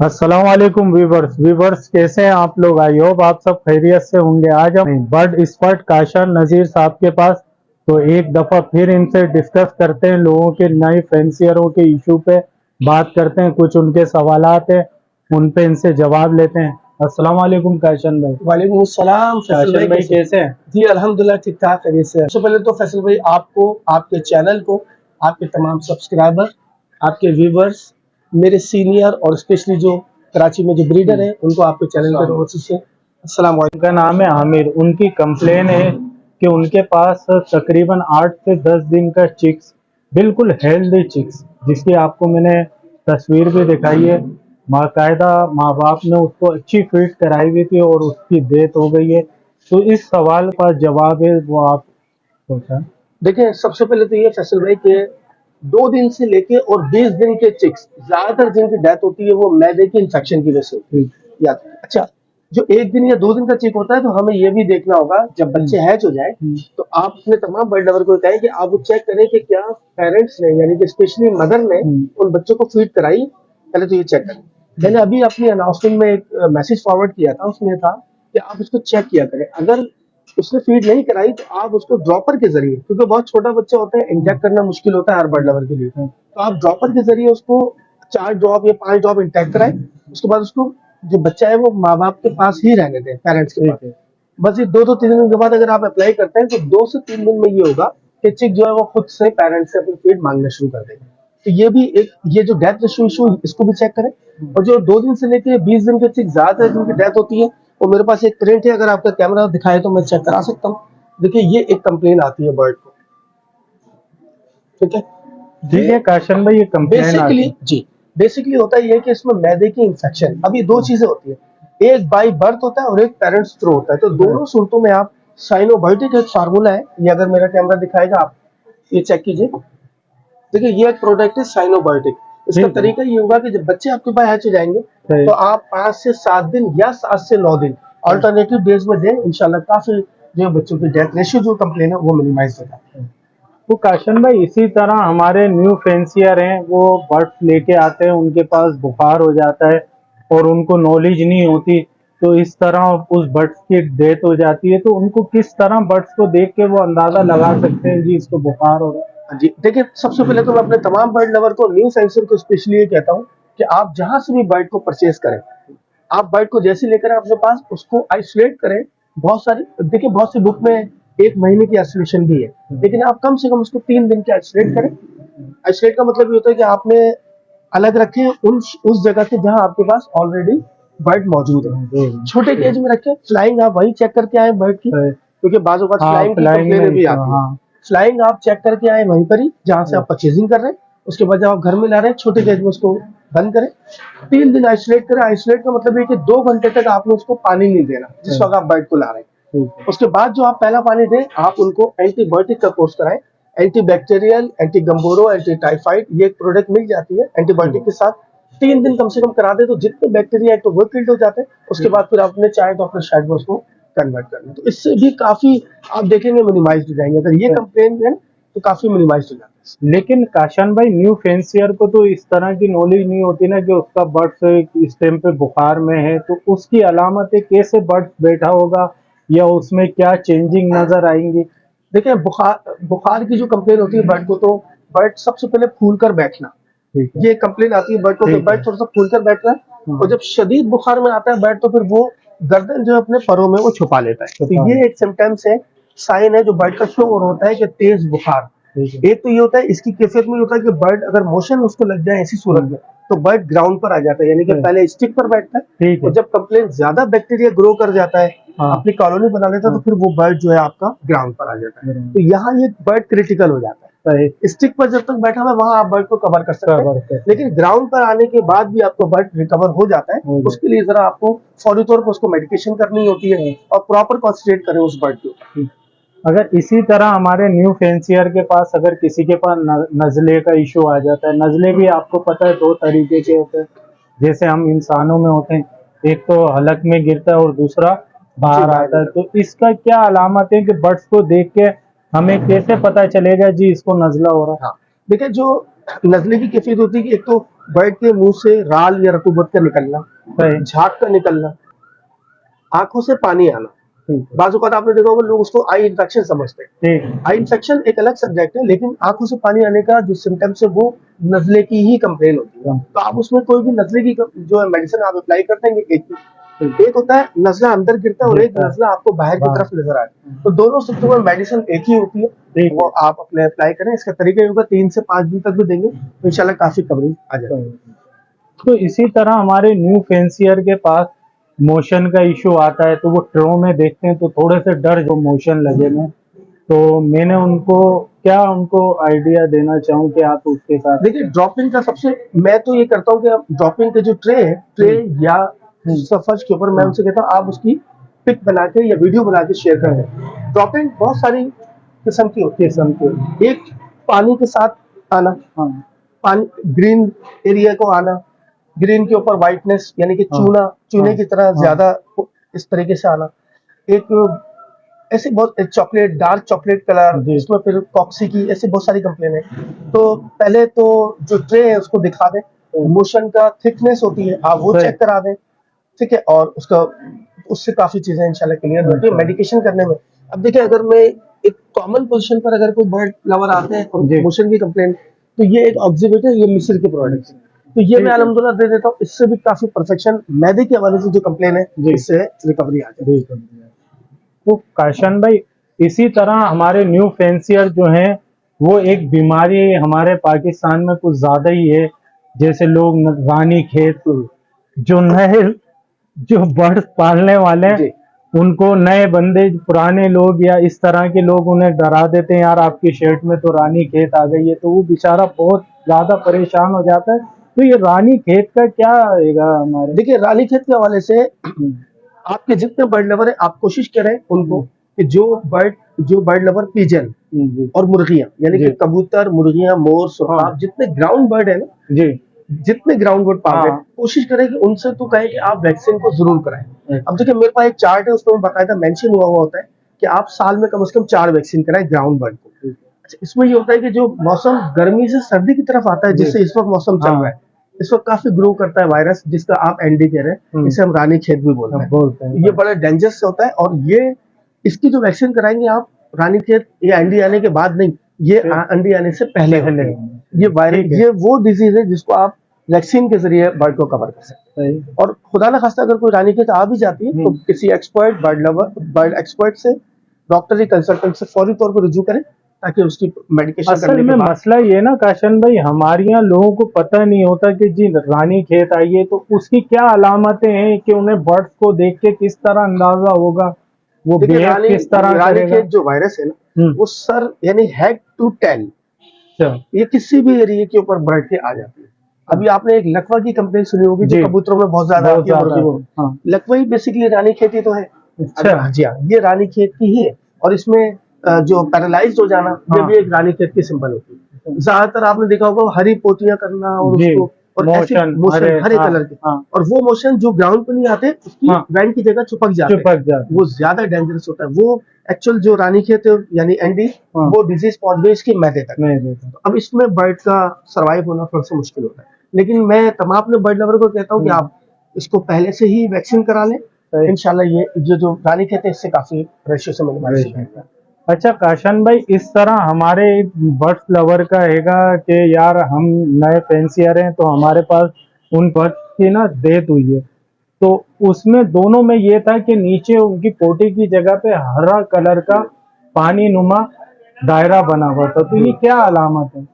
अस्सलाम वालेकुम वीवर्स कैसे हैं आप लोग। आई होप आप सब खैरियत से होंगे। आज हम बर्ड एक्सपर्ट काशन नज़ीर साहब के पास तो एक दफ़ा फिर इनसे डिस्कस करते हैं, लोगों के नए फैंसियरों के इशू पे बात करते हैं, कुछ उनके सवालात हैं उन पे इनसे जवाब लेते हैं। अस्सलाम वालेकुम काशन भाई। वालेकुम अस्सलाम। फैसल काशन भाई कैसे हैं? जी अल्हम्दुलिल्लाह ठीक ठाक खैरियत से। सबसे पहले तो फैसल भाई आपको, आपके चैनल को, आपके तमाम सब्सक्राइबर, आपके व्यूवर्स, मेरे सीनियर और स्पेशली जो कराची में जो ब्रीडर हैं उनको आपके चैनल पर रोज़ से अस्सलाम वालेकुम। उनका नाम है आमिर। उनकी कंप्लेन है कि उनके पास तकरीबन 8 से 10 दिन का चिक्स, बिल्कुल हेल्दी चिक्स, जिसकी आपको मैंने तस्वीर भी दिखाई है, बाकायदा माँ बाप ने उसको अच्छी फीड कराई हुई थी और उसकी डेथ हो गई है। तो इस सवाल का जवाब है वो आप सोचा। देखिए सबसे पहले तो ये फैसल भाई के 2 दिन से लेके और 20 दिन के चिक्स ज्यादातर जिनकी डेथ होती है वो मैदे की इन्फेक्शन की वजह से होती है। या अच्छा, जो 1 दिन या 2 दिन का चिक होता है तो हमें ये भी देखना होगा जब बच्चे हैच हो जाए तो आप अपने तमाम बर्ड लवर को कहें कि आप वो चेक करें कि क्या पेरेंट्स ने यानी कि स्पेशली मदर ने उन बच्चों को फीड कराई। पहले तो ये चेक करें। मैंने अभी अपनी अनाउंसमेंट में एक मैसेज फॉरवर्ड किया था, उसमें था कि आप इसको चेक किया करें। अगर उसने फीड नहीं कराई तो आप उसको ड्रॉपर के जरिए, क्योंकि बहुत छोटा बच्चा होता है, इंजेक्ट करना मुश्किल होता है हर बर्ड लवर के लिए, तो आप ड्रॉपर के जरिए उसको 4 ड्रॉप या 5 ड्रॉप इंजेक्ट कराएं। उसके बाद उसको जो बच्चा है वो माँ बाप के पास ही रहने दें, पेरेंट्स के पास। बस ये 2-3 दिन के बाद अगर आप अप्लाई करते हैं तो 2 से 3 दिन में ये होगा कि चिक जो है वो खुद से पेरेंट्स से अपनी फीड मांगना शुरू कर देगा। तो ये भी एक, ये जो डेथ रेशियो इशू इसको भी चेक करें। और जो 2 दिन से लेके 20 दिन के चिक ज्यादातर जिनकी डेथ होती है, वो मेरे पास एक प्रिंट है, अगर आपका कैमरा दिखाए तो मैं चेक करा सकता हूँ। देखिए ये एक कंप्लेन आती है बर्ड को, ठीक है। ठीक है काशन भाई, ये कंप्लेन आती बेसिकली है। जी, बेसिकली होता ये है कि इसमें मैदे की इन्फेक्शन, अभी दो चीजें होती है, एक बाई बर्थ होता है और एक पेरेंट्स थ्रू होता है। तो दोनों सूरतों में आप साइनोबायोटिक एक फार्मूला है, ये अगर मेरा कैमरा दिखाएगा आप ये चेक कीजिए। देखिए ये एक प्रोडक्ट है साइनोबायोटिक। इसका तरीका ये होगा कि जब बच्चे आपके पास हैच हो जाएंगे तो आप 5 से 7 दिन या 7 से 9 दिन अल्टरनेटिव डेज में दें, इंशाल्लाह काफी जो बच्चों की डेथ रेशियो जो कंप्लेन है वो मिनिमाइज हो जाता है। तो काशन भाई इसी तरह हमारे न्यू फैंसियर हैं, वो बर्ड्स लेके आते हैं, उनके पास बुखार हो जाता है और उनको नॉलेज नहीं होती, तो इस तरह उस बर्ड्स की डेथ हो जाती है। तो उनको किस तरह बर्ड्स को देख के वो अंदाजा लगा सकते हैं जी इसको बुखार हो रहा है? हाँ जी, देखिए सबसे पहले तो मैं अपने तमाम बर्ड लवर को, न्यू फैंसर को स्पेशली ये कहता हूँ कि आप जहां से भी बर्ड को परचेज करें, आप बर्ड को जैसे लेकर आए अपने पास उसको आइसोलेट करें। बहुत सारी, देखिए बहुत सी बुक में 1 महीने की आइसोलेशन भी है, लेकिन आप कम से कम उसको 3 दिन के आइसोलेट करें। आइसोलेट का मतलब ये होता है कि आपने अलग रखे उस जगह से जहां आपके पास ऑलरेडी बर्ड मौजूद है। छोटे केज में रखे, फ्लाइंग आप वही चेक करके आए बर्ड की, क्योंकि बाजू बात फ्लाइंग की कंप्लेन भी आती है। फ्लाइंग आप चेक करके आए वहीं पर ही जहां से आप परचेजिंग कर रहे हैं। उसके बाद जब आप घर में ला रहे हैं छोटे केज में उसको बंद करें। 3 दिन आइसोलेट करें। आइसोलेट का मतलब है कि 2 घंटे तक आपने उसको पानी नहीं देना जिस वक्त आप बर्ड को ला रहे हैं। उसके बाद जो आप पहला पानी दें, आप उनको एंटीबायोटिक का कोर्स कराएं। Anti bacterial, anti Gumboro, anti typhoid, ये एक प्रोडक्ट मिल जाती है एंटीबायोटिक के साथ। 3 दिन कम से कम करा दे तो जितने बैक्टीरिया है तो वो किल्ड हो जाते हैं। उसके बाद फिर आपने चाहे तो अपने शायद में उसको कन्वर्ट कर लें, तो इससे भी काफी आप देखेंगे मिनिमाइज हो जाएंगे। अगर ये कंप्लेन है तो काफी मिनिमाइज हो जाता है। लेकिन काशन भाई न्यू फेंसियर को तो इस तरह की नॉलेज नहीं होती ना कि उसका बर्ड्स इस टाइम पे बुखार में है, तो उसकी अलामतें कैसे बर्ड्स बैठा होगा या उसमें क्या चेंजिंग नजर आएंगी? देखिए बुखार बुखार की जो कंप्लेन होती है बर्ड को, तो बर्ड सबसे पहले फूल कर बैठना, ये कंप्लेन आती है बर्ड को कि बर्ड थोड़ा सा फूल कर बैठ रहा है। और जब शदीद बुखार में आता है बर्ड तो फिर वो गर्दन जो है अपने परों में वो छुपा लेता है। तो ये एक सिम्टम्स है, साइन है जो बर्ड का शो होता है कि तेज बुखार। एक तो ये होता है, इसकी कैफियत में ये होता है कि बर्ड अगर मोशन उसको लग जाए ऐसी सूरत में तो बर्ड ग्राउंड पर आ जाता है, यानी कि पहले स्टिक पर बैठता है और जब कंप्लेन ज्यादा बैक्टीरिया ग्रो कर जाता है, अपनी कॉलोनी बना लेता है, तो फिर वो बर्ड जो है आपका ग्राउंड पर आ जाता है। तो यहाँ ये बर्ड क्रिटिकल हो जाता है। स्टिक पर जब तक बैठा हुआ वहां आप बर्ड को कवर कर सकते हैं, लेकिन ग्राउंड पर आने के बाद भी आपको बर्ड रिकवर हो जाता है। उसके लिए जरा आपको फौरी तौर पर उसको मेडिकेशन करनी होती है और प्रॉपर कॉन्सेंट्रेट करें उस बर्ड के ऊपर। अगर इसी तरह हमारे न्यू फेंसियर के पास अगर किसी के पास नजले का इशू आ जाता है, नजले भी आपको पता है 2 तरीके के होते हैं, जैसे हम इंसानों में होते हैं, एक तो हलक में गिरता है और दूसरा बाहर आता है, तो इसका क्या अलामत है कि बर्ड्स को देख के हमें कैसे पता चलेगा जी इसको नजला हो रहा है? हाँ, देखिए जो नजले की कैफियत होती है कि एक तो बर्ड के मुंह से राल या रतूबत का निकलना, सही। झाग का निकलना, आंखों से पानी आना। ठीक है। बाजू का आपने देखा होगा लोग उसको आई इन्फेक्शन समझते हैं। ठीक। आई इन्फेक्शन एक अलग सब्जेक्ट है, लेकिन आंखों से पानी आने का जो सिम्टम्स है वो नजले की ही कंप्लेन होती है। तो आप उसमें कोई भी नजले की जो मेडिसिन आप अप्लाई करते हैं, एक होता है नजला अंदर गिरता है और एक नजला आपको बाहर की तरफ नजर आता है। तो दोनों सिम्टम में मेडिसिन एक ही होती है, वो आप अपने अप्लाई करें। इसका तरीका ये होगा 3 से 5 दिन तक भी देंगे तो इंशाल्लाह काफी कवरेज आ जाएगी। तो इसी तरह हमारे न्यू फैंसियर के पास मोशन का इशू आता है, तो वो ट्रो में देखते हैं तो थोड़े से डर जो मोशन लगे में, तो मैंने उनको आइडिया देना चाहूँ कि आप उसके साथ। देखिए ड्रॉपिंग का सबसे मैं तो ये करता हूँ कि ड्रॉपिंग के जो ट्रे या सफर्स के ऊपर मैं उनसे कहता हूँ आप उसकी पिक बना के या वीडियो बना के शेयर कर दें। ड्रॉपिंग बहुत सारी किस्म की होती है। एक पानी के साथ आना, हाँ। पानी ग्रीन एरिया को आना, ग्रीन के ऊपर व्हाइटनेस यानी कि चूने की तरह ज्यादा इस तरीके से आना। एक ऐसे बहुत चॉकलेट डार्क चॉकलेट कलर, इसमें फिर कॉक्सी की, ऐसे बहुत सारी कंप्लेन है। तो पहले तो जो ट्रे है उसको दिखा दें, मोशन का थिकनेस होती है आप वो चेक करा दें, ठीक है। और उससे काफी चीजें इंशाल्लाह क्लियर होती है मेडिकेशन करने में। अब देखिए अगर मैं एक कॉमन पोजीशन पर अगर कोई बर्ड लवर आते हैं और मोशन की कंप्लेन, तो ये एक ऑब्जर्वेटर, ये मिस्र के प्रोडक्ट है, तो ये मैं अलहमदुलिल्लाह दे देता हूँ। इससे भी काफी परफेक्शन, मैदे के हवाले से जो कंप्लेन है इससे रिकवरी आ जाती है। तो काशन भाई इसी तरह हमारे न्यू फैंसियर जो हैं वो एक बीमारी हमारे पाकिस्तान में कुछ ज्यादा ही है। जैसे लोग रानी खेत जो नए जो बर्ड पालने वाले हैं उनको नए बंदे पुराने लोग या इस तरह के लोग उन्हें डरा देते हैं, यार आपकी शर्ट में तो रानी खेत आ गई है, तो वो बेचारा बहुत ज्यादा परेशान हो जाता है। तो ये रानी खेत का क्या रहेगा हमारे? देखिए रानी खेत के हवाले से आपके जितने बर्ड लवर है आप कोशिश करें उनको कि जो बर्ड लवर पिजन और मुर्गियां यानी कि कबूतर, मुर्गियां, मोर, सुरखाब, जितने ग्राउंड बर्ड है ना, जितने ग्राउंड बर्ड पाल रहे हैं, कोशिश करें कि उनसे तो कहें कि आप वैक्सीन को जरूर कराएं। अब देखिए मेरे पास एक चार्ट है, उसमें बाकायदा मेंशन हुआ होता है कि आप साल में कम से कम 4 वैक्सीन कराएं ग्राउंड बर्ड को। इसमें ये होता है कि जो मौसम गर्मी से सर्दी की तरफ आता है, जिससे इस वक्त मौसम चल रहा है, इस वक्त काफी ग्रो करता है वायरस जिसका आप एनडी कह रहे हैं, इसे हम रानी खेत भी बोलते हैं। ये बड़ा डेंजरस होता है और ये इसकी जो वैक्सीन कराएंगे आप रानी खेत या एनडी आने के बाद नहीं, ये एनडी आने से पहले ये वायरस, ये वो डिजीज है जिसको आप वैक्सीन के जरिए बर्ड को कवर कर सकते हैं। और खुदा ना खास्ता अगर कोई रानी खेत आ भी जाती है तो किसी एक्सपर्ट बर्ड एक्सपर्ट से, डॉक्टरी कंसल्टेंट से फौरी तौर पर रुजू करें ताकि उसकी मेडिकेशन असल में मसला ये ना काशन भाई, हमारे यहाँ लोगों को पता नहीं होता कि जी रानी खेत आई है तो उसकी क्या अलामतें हैं, कि उन्हें बर्ड्स को देख के किस तरह अंदाजा होगा वो बिहेव किस तरह रानी खेत जो वायरस है ना, वो सर यानी हेड टू टेल ये किसी भी एरिया के ऊपर बर्ड के आ जाती है। अभी आपने एक लकवा की कंप्लेन सुनी होगी जो कबूतरों में बहुत ज्यादा आती है। लकवा ही बेसिकली रानी खेती तो है। जी हाँ, ये रानी खेत की ही है और इसमें जो पैरालाइज्ड हो जाना, ये भी एक रानी खेत की सिंबल होती है। ज्यादातर आपने देखा होगा हरी पोटियां करना और उसको और मोशन हरे कलर के, और वो मोशन जो ग्राउंड पर नहीं आते उसकी वैन की जगह चिपक जाते हैं, वो ज्यादा डेंजरस होता है। वो एक्चुअल जो रानी खेत यानी एनडी, वो डिजीज पहुंच गई इसके मैदे तक। अब इसमें बर्ड का सर्वाइव होना थोड़ा सा मुश्किल होता है, लेकिन मैं तमाम अपने बर्ड लवर को कहता हूँ कि आप इसको पहले से ही वैक्सीन करा लें, इंशाल्लाह ये जो रानी खेत है इससे काफी रेशियो से मिनिमाइज हो। अच्छा काशन भाई, इस तरह हमारे बर्ड्स लवर का हैगा कि यार हम नए फैंसियर हैं तो हमारे पास उन बर्ड्स की ना डेथ हुई है, तो उसमें दोनों में ये था कि नीचे उनकी पोटी की जगह पे हरा कलर का पानी नुमा दायरा बना हुआ था, तो ये क्या अलामत है?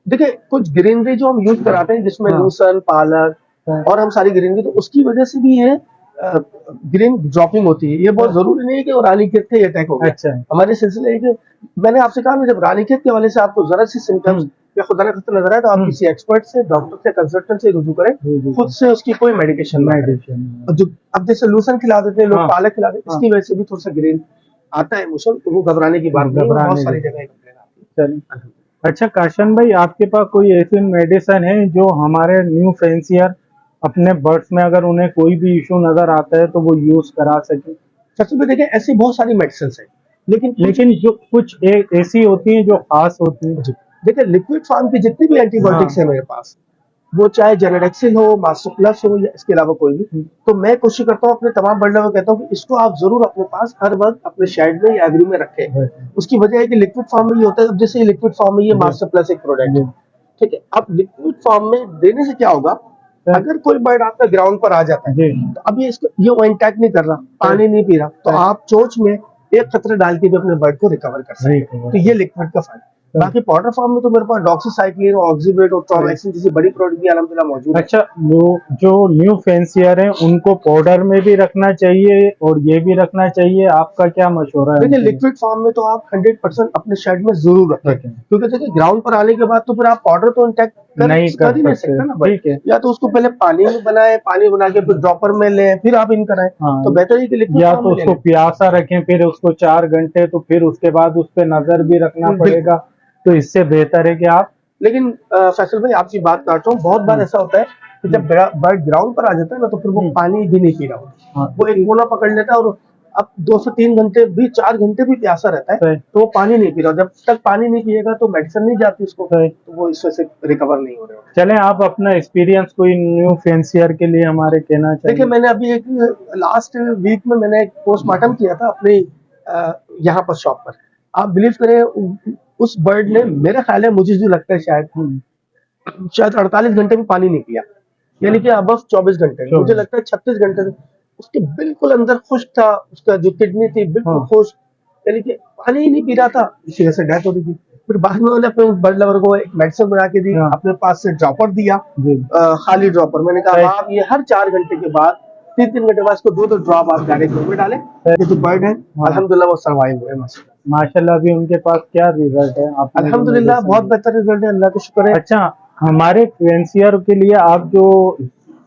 देखिए कुछ ग्रीनरी जो हम यूज कराते हैं जिसमें लूसन, पालक और हम सारी ग्रीनरी, तो उसकी वजह से भी ये ग्रीन ड्रॉपिंग होती है। ये बहुत जरूरी नहीं है कि वो रानी खेत से अटैक हो गया। अच्छा। हमारे सिलसिले है कि मैंने आपसे कहा जब रानी खेत के हवाले से आपको जरा सी सिम्टम्स या खुदा ना खास्ता नजर आए तो आप किसी एक्सपर्ट से, डॉक्टर से, कंसल्टेंट से रुजू करें, खुद से उसकी कोई मेडिकेशन जो अब जैसे लूसन खिला देते हैं लोग, पालक खिला देते हैं, इसकी वजह से भी थोड़ा सा ग्रीन आता है मोशन, तो वो घबराने की बात नहीं, बहुत सारी जगह कंप्लेन आती है। अच्छा काशन भाई, आपके पास कोई ऐसी मेडिसिन है जो हमारे न्यू फैंसियर अपने बर्ड्स में अगर उन्हें कोई भी इशू नजर आता है तो वो यूज करा सके? सबसे पहले देखिए ऐसी बहुत सारी मेडिसिन है, लेकिन जो कुछ ऐसी होती हैं जो खास होती हैं। देखिए लिक्विड फॉर्म की जितनी भी एंटीबायोटिक्स है मेरे पास, वो चाहे जेनेडेक्सिल हो, मास्टर प्लस हो या इसके अलावा कोई भी, तो मैं कोशिश करता हूँ अपने तमाम बल्डर को कहता हूँ कि इसको आप जरूर अपने पास हर वक्त अपने शेड में या एग्री में रखें। उसकी वजह है कि लिक्विड फॉर्म में ये होता है, अब जैसे लिक्विड फॉर्म में ये मास्टर प्लस एक प्रोडक्ट है, ठीक है। अब लिक्विड फॉर्म में देने से क्या होगा, अगर कोई बर्ड आपका ग्राउंड पर आ जाता है तो अब ये इसको ये इंटैक्ट नहीं कर रहा, पानी नहीं पी रहा, तो आप चोंच में एक कतरा डाल के भी अपने बर्ड को रिकवर कर सकते हैं। तो ये लिक्विड का फायदा। बाकी पाउडर फॉर्म में तो मेरे पास डॉक्सीसाइक्लिन और ऑक्सीवेट और ट्रॉमैक्सिन जैसी बड़ी प्रोडक्ट भी अल्हम्दुलिल्लाह मौजूद है। अच्छा, वो जो न्यू फैंसियर है उनको पाउडर में भी रखना चाहिए और ये भी रखना चाहिए, आपका क्या मशवरा है? देखिए लिक्विड फॉर्म में तो आप 100% अपने शेड में जरूर रखें, क्योंकि देखिए ग्राउंड पर आने के बाद तो फिर आप पाउडर तो इंटैक्ट कर ही नहीं सकते ना भाई। या तो उसको पहले पानी में बनाए, पानी बना के फिर ड्रॉपर में ले, फिर आप इन कराएं। तो बेहतर है कि लिक्विड या तो उसको प्यासा रखें, फिर उसको 4 घंटे, तो फिर उसके बाद उस पर नजर भी रखना पड़ेगा। तो इससे बेहतर है कि आप, लेकिन फैसल भाई आपकी बात काट रहा हूँ, बहुत बार ऐसा होता है कि जब बर्ड ग्राउंड पर आ जाता है ना, तो फिर वो पानी भी नहीं पी रहा होता, वो एक कोना पकड़ लेता है और अब 2 से 3 घंटे भी, 4 घंटे भी प्यासा रहता है, तो वो पानी नहीं पी रहा। जब तक पानी नहीं पिएगा तो मेडिसिन नहीं जाती उसको, तो वो इस वजह से रिकवर नहीं हो रहे हो। चलें, आप अपना एक्सपीरियंस कोई न्यू फैंसियर के लिए हमारे कहना चाहिए। देखिए मैंने अभी एक लास्ट वीक में मैंने एक पोस्टमार्टम किया था अपने यहाँ पर शॉप पर। आप बिलीव करें उस बर्ड ने, मेरा ख्याल है, मुझे जो लगता है शायद 48 घंटे में पानी नहीं पिया, यानी कि अब 24 घंटे, मुझे लगता है 36 घंटे उसके बिल्कुल अंदर खुश्क था, उसका जो किडनी थी बिल्कुल खुश्क, यानी कि पानी ही नहीं पी रहा था, इसी वजह से डेथ हो रही थी। फिर बाद में मैंने अपने बर्ड लवर को एक मेडिसिन बना के दी, अपने पास से ड्रॉपर दिया, खाली ड्रॉपर। मैंने कहा आप ये हर 4 घंटे के बाद, 3 घंटे बाद इसको 2 ड्रॉप आप डायरेक्ट में डालें। ये जो बर्ड है अल्हम्दुलिल्लाह वो सर्वाइव हुए माशाल्लाह। अभी उनके पास क्या रिजल्ट है? अल्हम्दुलिल्लाह बहुत बेहतर रिजल्ट है, अल्लाह का शुक्र है। अच्छा, हमारे फैंसियर के लिए आप जो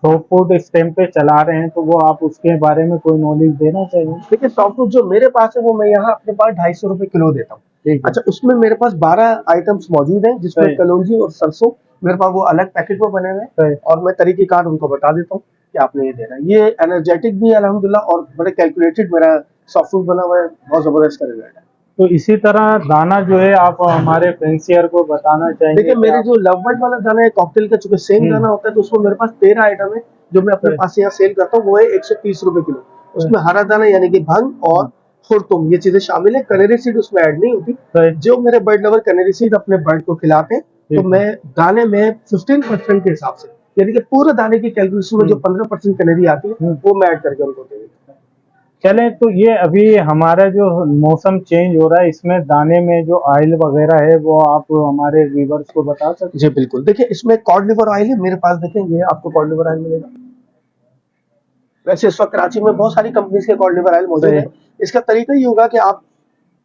सॉफ्ट फूड इस टाइम पे चला रहे हैं, तो वो आप उसके बारे में कोई नॉलेज देना चाहिए। देखिए सॉफ्ट फूड जो मेरे पास है वो मैं यहाँ अपने पास 250 रुपए किलो देता हूँ। अच्छा, उसमें मेरे पास 12 आइटम्स मौजूद हैं, जिसमें कलौंजी और सरसों मेरे पास वो अलग पैकेट में बने हुए हैं, और मैं तरीकेकार उनको बता देता हूँ कि आपने ये देना है। ये एनर्जेटिक भी है अल्हम्दुलिल्लाह, और बड़े कैलकुलेटेड मेरा सॉफ्ट फूड बना हुआ है, बहुत जबरदस्त का रिजल्ट है। तो इसी तरह दाना जो है आप हमारे फैंसियर को बताना चाहिए। देखिए मेरे जो लवबर्ड वाला दाना है कॉकटेल का, चूंकि सेम दाना होता है, तो उसमें मेरे पास 13 आइटम है जो मैं अपने पास यहाँ सेल करता हूँ, वो है 130 रुपए किलो। उसमें हरा दाना यानी कि भंग और खुरतुम ये चीजें शामिल है, कनेरी सीड उसमें ऐड नहीं होती। जो मेरे बर्ड लवर कनेरी सीड अपने बर्ड को खिलाते हैं, तो मैं दाने में 15% के हिसाब से, यानी कि पूरे दाने की कैलकुलेशन में जो 15% कनेरी आती है वो मैं ऐड करके उनको दे देता हूँ। चलें, तो ये अभी हमारा जो मौसम चेंज हो रहा है, इसमें दाने में जो ऑयल वगैरह है वो आप हमारे व्यूअर्स को बता सकते हैं? जी बिल्कुल। देखिए इसमें कॉड लिवर ऑयल है मेरे पास, देखेंगे आपको कॉड लिवर ऑयल मिलेगा। वैसे इस वक्त कराची में बहुत सारी कंपनी के कॉड लिवर ऑयल मौजूद है। इसका तरीका ये होगा कि आप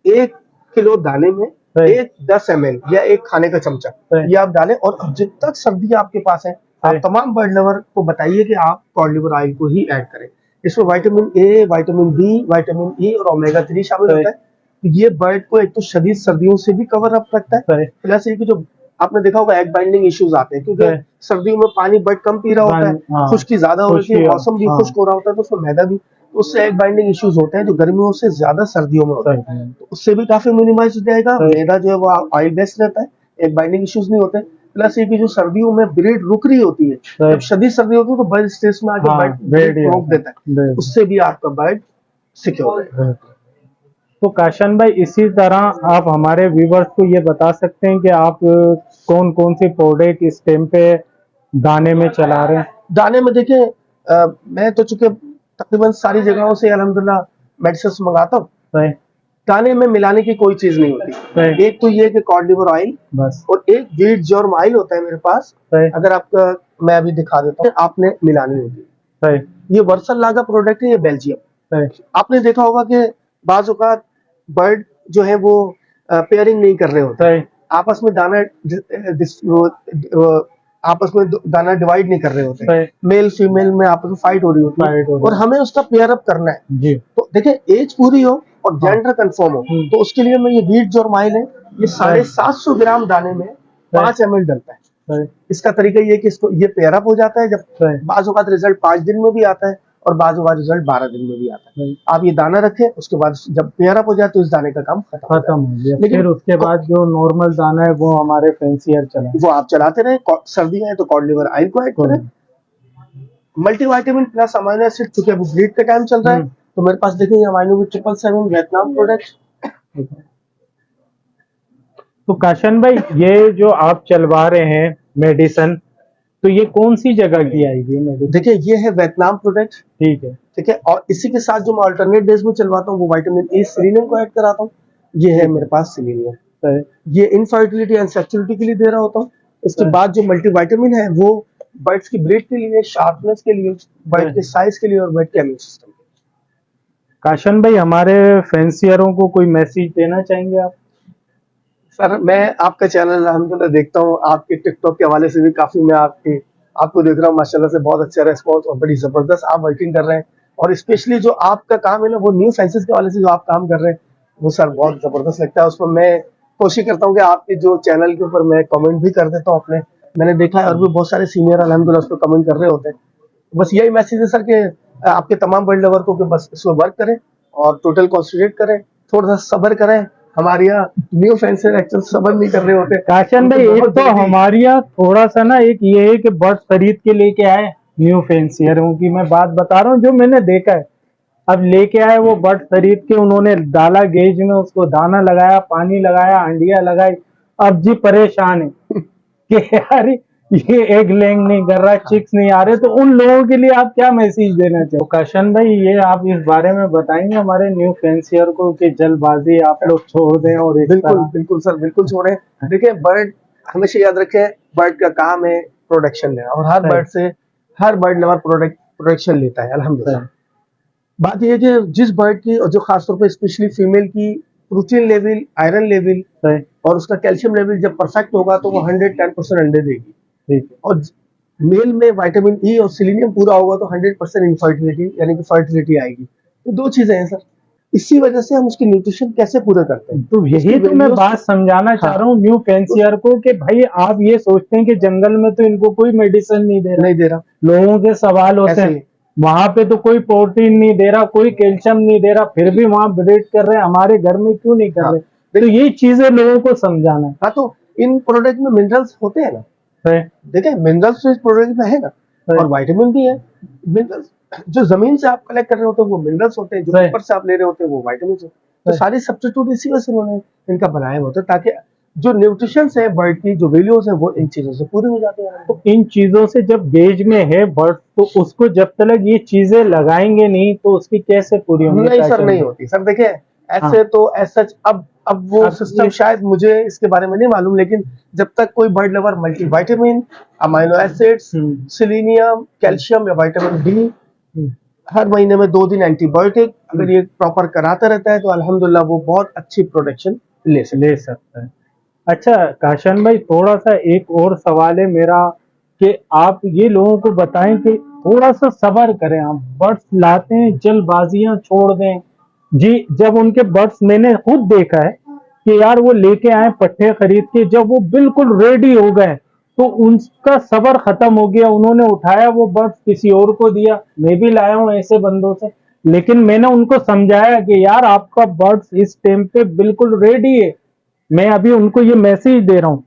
1 किलो दाने में 10 ml या 1 खाने का चमचा ये आप डालें, और जब तक सर्दी आपके पास है, आप तमाम बर्ड लवर को बताइए कि आप कॉड लिवर ऑयल को ही ऐड करें। इसमें vitamin A, vitamin B, vitamin E और ओमेगा 3 शामिल होता है। तो ये बर्ड को एक तो शदीद सर्दियों से भी कवर अप रखता है, प्लस ये कि जो आपने देखा होगा एग बाइंडिंग इश्यूज आते हैं, क्योंकि सर्दियों में पानी बर्ड कम पी रहा होता है, खुश्की ज्यादा होती है, मौसम भी खुश्क हो रहा होता है, तो उसमें मैदा भी, तो उससे एग बाइंडिंग इश्यूज होते हैं जो गर्मियों से ज्यादा सर्दियों में होता है, तो उससे भी काफी मिनिमाइज हो जाएगा। मैदा जो है वो ऑयल बेस्ड रहता है, एग बाइंडिंग इश्यूज नहीं होते। प्लस ये कि जो सर्दियों में ब्रीड रुक रही होती है, जब शदीद सर्दी होती है तो बर्ड स्ट्रेस में आके ब्रीड रोक देता है, उससे भी आपका बर्ड सिक्योर है। तो काशन भाई, इसी तरह आप हमारे व्यूवर्स को ये बता सकते हैं कि आप कौन कौन सी प्रोडक्ट इस टाइम पे दाने में चला रहे हैं? दाने में देखिए मैं तो चूंकि तकरीबन सारी जगहों से अल्हम्दुलिल्लाह मेडिसिन मंगाता हूँ, दाने में मिलाने की कोई चीज नहीं होती। एक तो ये कि कॉड लिवर ऑयल बस, और एक वीट जॉर्म ऑयल होता है मेरे पास, अगर आपका मैं अभी दिखा देता हूँ, आपने मिलानी होती। ये वर्सल लागा प्रोडक्ट है, ये बेल्जियम। आपने देखा होगा कि बाज़ औक़ात बर्ड जो है वो पेयरिंग नहीं कर रहे होते, आपस में दाना डिवाइड नहीं कर रहे होते, मेल फीमेल में आपस में फाइट हो रही होती है, और हमें उसका पेयर अप करना है। तो देखिए एज पूरी हो और जेंडर कंफर्म हो, तो उसके लिए मैं ये वीट जॉर्म ऑयल है, ये 750 ग्राम दाने में 5 ml डलता है। इसका तरीका ये कि इसको ये पेयर अप हो जाता है, जब बाज़ औक़ात रिजल्ट 5 दिन में भी आता है, और बाजू का रिजल्ट 12 दिन में भी आता है। आप ये दाना रखें, उसके बाद जब पेयर अप हो जाए तो इस दाने का काम खत्म खत्म हो गया। लेकिन फिर उसके बाद जो नॉर्मल दाना है वो हमारे फैंसियर चला। वो आप चलाते रहे। सर्दी है तो कॉड लिवर ऑयल को ऐड करें। मल्टीविटामिन प्लस अमाइनो एसिड, चूंकि अभी ब्रीड का टाइम चल रहा है तो मेरे पास देखेंगे अमाइनो विद 777 वियतनाम प्रोडक्ट। तो काशन भाई, ये जो आप चलवा रहे हैं मेडिसिन, तो ये कौन सी जगह की आएगी मेडिसिन? देखिए ये है वियतनाम प्रोडक्ट, ठीक है। ठीक है। और इसी के साथ जो मैं अल्टरनेट डेज में चलवाता हूँ वो विटामिन ई सेलेनियम को ऐड कराता हूँ। ये है मेरे पास सेलेनियम, ये इनफर्टिलिटी एंड सेक्सुअलिटी के लिए दे रहा होता हूँ। इसके बाद जो मल्टीविटामिन है वो बर्ड्स की ब्रीड के लिए, शार्पनेस के लिए, बर्ड के साइज के लिए और बर्ड के इम्यून सिस्टम के लिए। काशन भाई, हमारे फैंसियरों को कोई मैसेज देना चाहेंगे आप? सर मैं आपका चैनल अल्हम्दुलिल्लाह देखता हूँ, आपके टिकटॉक के हवाले से भी काफी मैं आपको देख रहा हूँ। माशाल्लाह से बहुत अच्छा रेस्पॉन्स और बड़ी जबरदस्त आप वर्किंग कर रहे हैं। और स्पेशली जो आपका काम है ना, वो न्यू फैंसिस के हवाले से जो आप काम कर रहे हैं वो सर बहुत जबरदस्त लगता है। उसमें मैं कोशिश करता हूँ कि आपके जो चैनल के ऊपर मैं कमेंट भी कर देता हूँ अपने, मैंने देखा है और भी बहुत सारे सीनियर अल्हम्दुलिल्लाह उस पर कमेंट कर रहे होते हैं। बस यही मैसेज है सर कि आपके तमाम बर्ड लवर को कि बस इसमें वर्क करें और टोटल कॉन्सेंट्रेट करें, थोड़ा सा सब्र करें। हमारे यहाँ न्यू फैंसर एक्चुअल सब्र नहीं कर रहे होते। काशन भाई, एक तो हमारे यहाँ थोड़ा सा ना, एक ये है कि बर्ड खरीद के लेके आए न्यू फैंसियरों की मैं बात बता रहा हूँ जो मैंने देखा है। अब लेके आए वो बर्ड खरीद के, उन्होंने डाला गेज में, उसको दाना लगाया, पानी लगाया, अंडिया लगाई। अब जी परेशान है कि यार ये एग लैंग नहीं कर रहा, चिक्स नहीं आ रहे। तो उन लोगों के लिए आप क्या मैसेज देना चाहो? काशन भाई, ये आप इस बारे में बताएंगे हमारे न्यू फैंसियर को कि जल्दबाजी आप लोग छोड़ दें? और बिल्कुल बिल्कुल सर, बिल्कुल छोड़ें। देखिए बर्ड हमेशा याद रखें, बर्ड का काम है प्रोडक्शन लेना और हर बर्ड से हर बर्ड लवर प्रोडक्शन लेता है अल्हम्दुलिल्लाह। बात यह है कि जिस बर्ड की और जो खासतौर पर स्पेशली फीमेल की प्रोटीन लेवल, आयरन लेवल और उसका कैल्शियम लेवल जब परफेक्ट होगा तो वो 110% अंडे देगी। और मेल में विटामिन ई और सेलेनियम पूरा होगा तो 100% इनफर्टिलिटी यानी कि फर्टिलिटी आएगी। तो दो चीजें हैं सर, इसी वजह से हम उसकी न्यूट्रिशन कैसे पूरे करते हैं। तो यही तो मैं बात समझाना चाह रहा हूँ न्यू फैंसियर को कि भाई आप ये सोचते हैं कि जंगल में तो इनको कोई मेडिसिन नहीं दे रहा। लोगों के सवाल होते हैं वहां पे तो कोई प्रोटीन नहीं दे रहा, कोई कैल्शियम नहीं दे रहा, फिर भी वहां ब्रीड कर रहे हैं, हमारे घर में क्यों नहीं कर रहे? तो ये चीजें लोगों को समझाना है। हाँ, तो इन प्रोडक्ट में मिनरल्स होते हैं ना, देखिए मिनरल्स इस प्रोडक्ट में है ना, और विटामिन भी है। मिनरल्स जो जमीन से आप कलेक्ट कर रहे होते हैं वो मिनरल्स होते हैं, जो ऊपर से आप ले रहे होते हैं वो विटामिन होते हैं। तो सारी सब्स्टिट्यूट इसी वजह से उन्होंने इनका बनाया होता है ताकि जो न्यूट्रिशन है बर्ड की, जो वैल्यूज है वो इन चीजों से पूरी हो जाती है। तो इन चीजों से जब गेज में है बर्ड, तो उसको जब तक ये चीजें लगाएंगे नहीं तो उसकी कैसे पूरी होगी? नहीं सर, नहीं होती सर। देखिए ऐसे तो ऐसा अब वो सिस्टम शायद मुझे इसके बारे में नहीं मालूम, लेकिन जब तक कोई bird lover multivitamin, amino acids, selenium, calcium या विटामिन डी हर महीने में 2 दिन एंटीबायोटिक अगर ये प्रॉपर कराता रहता है तो अल्हम्दुलिल्लाह वो बहुत अच्छी प्रोटेक्शन ले सकता है। अच्छा काशन भाई, थोड़ा सा एक और सवाल है मेरा कि आप ये लोगों को बताएं कि थोड़ा सा सब्र करें। आप बर्ड्स लाते हैं, जल्दबाजियां छोड़ दें जी। जब उनके बर्ड्स मैंने खुद देखा है कि यार वो लेके आए पट्टे खरीद के, जब वो बिल्कुल रेडी हो गए तो उनका सब्र खत्म हो गया, उन्होंने उठाया वो बर्ड्स किसी और को दिया। मैं भी लाया हूं ऐसे बंदों से, लेकिन मैंने उनको समझाया कि यार आपका बर्ड्स इस टाइम पे बिल्कुल रेडी है। मैं अभी उनको ये मैसेज दे रहा हूं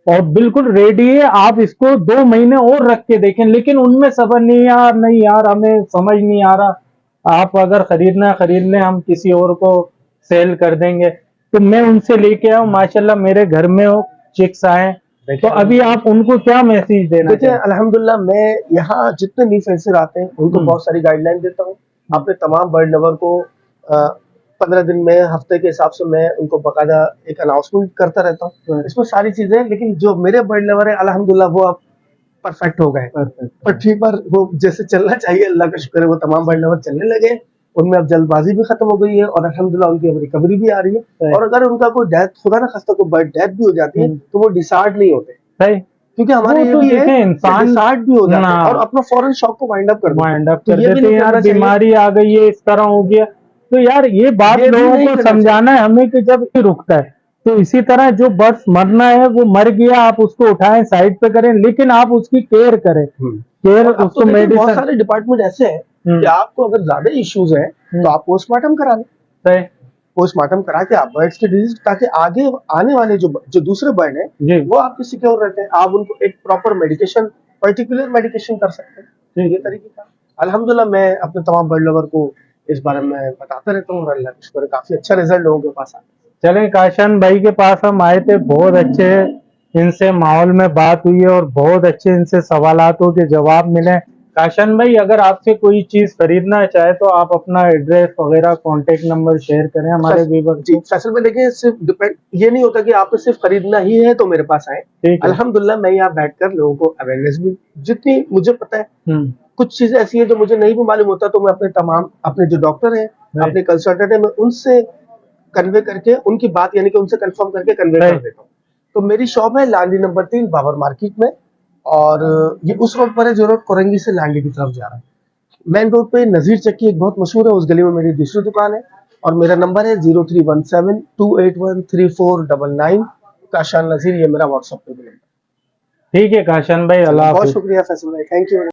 और बिल्कुल रेडी है, आप इसको 2 महीने और रख के देखें। लेकिन उनमें सब्र नहीं यार हमें समझ नहीं आ रहा, आप अगर खरीदना है खरीद लें, हम किसी और को सेल कर देंगे। तो मैं उनसे लेके आया हूं, माशाल्लाह मेरे घर में वो चिक्स आए। तो अभी आप उनको क्या मैसेज देना? देखिए अल्हम्दुलिल्लाह मैं यहाँ जितने न्यू फैंसर आते हैं उनको बहुत सारी गाइडलाइन देता हूँ। अपने तमाम बर्ड लवर को 15 दिन में, हफ्ते के हिसाब से मैं उनको बकायदा एक अनाउंसमेंट करता रहता हूँ। इसमें सारी चीजें, लेकिन जो मेरे बर्ड लवर है अल्हम्दुलिल्लाह वो अब परफेक्ट हो गए और ठीक बार वो जैसे चलना चाहिए, अल्लाह का शुक्र है वो तमाम बर्ड लवर चलने लगे। उनमें अब जल्दबाजी भी खत्म हो गई है और अल्हम्दुलिल्लाह उनकी अब रिकवरी भी आ रही है। और अगर उनका कोई डेथ, खुदा ना खास्ता कोई बर्ड डेथ भी हो जाती है तो वो डिसार्ड नहीं होते, क्योंकि हमारे ये भी है इंसान डिसार्ड भी हो जाते हैं और अपना फौरन शॉक को वाइंड अप कर देते हैं। यार बीमारी आ गई है, इस तरह हो गया। तो यार ये बात लोगों को समझाना है हमें कि जब ये रुकता है तो इसी तरह जो बर्ड्स मरना है वो मर गया, आप उसको उठाएं साइड पे करें, लेकिन आप उसकी केयर करें। केयर उसको मेडिसिन, बहुत सारे डिपार्टमेंट ऐसे हैं कि आपको अगर ज्यादा इश्यूज हैं तो आप पोस्टमार्टम करा लें, सही पोस्टमार्टम करा के आप बर्ड्स की डिजीज, ताकि आगे आने वाले जो दूसरे बर्ड हैं जी वो आपके सिक्योर रहते हैं, आप उनको एक प्रॉपर मेडिकेशन, पर्टिकुलर मेडिकेशन कर सकते हैं। ये तरीके का अल्हम्दुलिल्लाह मैं अपने तमाम बर्ड लवर को इस बारे में बताता रहता हूँ और अल्लाह का शुक्र है काफी अच्छा रिजल्ट लोगों के पास आता है। चलें, काशान भाई के पास हम आए थे, बहुत अच्छे इनसे माहौल में बात हुई है और बहुत अच्छे इनसे सवालातों के जवाब मिले। काशान भाई, अगर आपसे कोई चीज खरीदना चाहे तो आप अपना एड्रेस वगैरह कांटेक्ट नंबर शेयर करें हमारे व्यूअर्स जी को। फैसल में देखिए, सिर्फ डिपेंड ये नहीं होता कि आपने सिर्फ खरीदना ही है तो मेरे पास आए। ठीक है। अल्हम्दुलिल्लाह मैं यहाँ बैठकर लोगों को अवेयरनेस भी जितनी मुझे पता है, कुछ चीजें ऐसी है जो मुझे नहीं भी मालूम होता, तो मैं अपने जो डॉक्टर हैं, अपने कंसल्टेंट है, मैं उनसे कन्वे करके उनकी बात यानी कि उनसे कंफर्म करके कन्वे कर देता हूँ। तो मेरी शॉप है लांडी नंबर 3 बाबर मार्केट में, और ये उस रोड पर है जो रोड कोरंगी से लांडी की तरफ जा रहा है। मेन रोड पे नजीर चक्की एक बहुत मशहूर है, उस गली में मेरी दूसरी दुकान है, और मेरा नंबर है 0317281349। काशान नजीर, ये मेरा व्हाट्सएप पे भी नंबर। ठीक है काशान भाई, अल्लाह बहुत हाफिज। शुक्रिया फैसल भाई, थैंक यू।